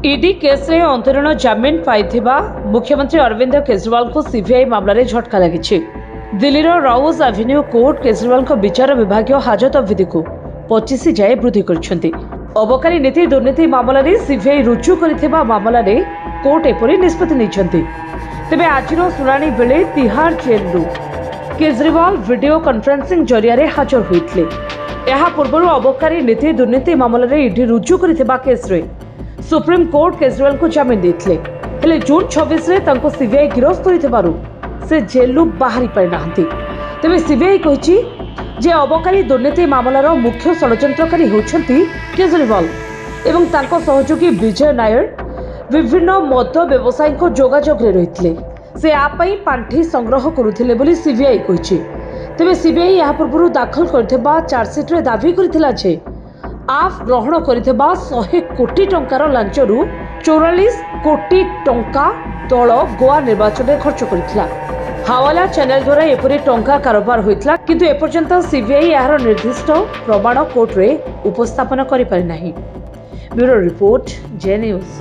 ED case रे अंतरीण जमीन पाइथिबा मुख्यमंत्री अरविंद केजरीवाल को सीबीआई मामला रे झटका लगी। दिल्ली राउज एवेन्यू कोर्ट केजरीवाल को विचार विभाग हाजत अवधि को 25 जाए वृद्धि कर अबकारी नीति दुर्नीति मामला रे सीबीआई रुजु करिथिबा मामला रे कोर्ट एपरि निष्पत्ति नैछन्ति। तेबे आजिर सुनानी बेले Tihar jail Kejriwal video conferencing जरिया रे हाजर होइतले। एहा पूर्व अबकारी नीति दुर्नीति मामला रे ईडी रुजु करिथिबा केस रे सुप्रीम कोर्ट केजरीवाल को जमीन देथिले। हेले जून 26 रे तांको सीबीआई गिरफ्त करिथिबारु से जेलु बाहरी पारि नाहंती। तेबे सीबीआई कहिछि जे अबकारी दुर्नीति मामलार मुख्य षड्यंत्रकारी होउछन्ति केजरीवाल एवं तांको सहयोगी विजय नायर विभिन्न मद व्यवसायी को जोगाजोग रे रहितले। से आ पई पांठी संग्रह करुथिले बोली सीबीआई कहिछि। तेबे सीबीआई या पूर्व दाखल करथिबा चार्जशीट रे दाबी करिथिला जे आप ग्रहण करिथिबा 100 कोटी टंकार लांचरू 44 कोटी टंका दल गोवा निर्वाचन में खर्च करिथिला। हावाला चैनल द्वारा एपरि टंका कारोबार होइतला, किंतु एपर्यंत सीबीआई यार निर्दिष्ट प्रमाण कोर्ट रे उपस्थापन करि पारि नाही। ब्यूरो रिपोर्ट जे न्यूज।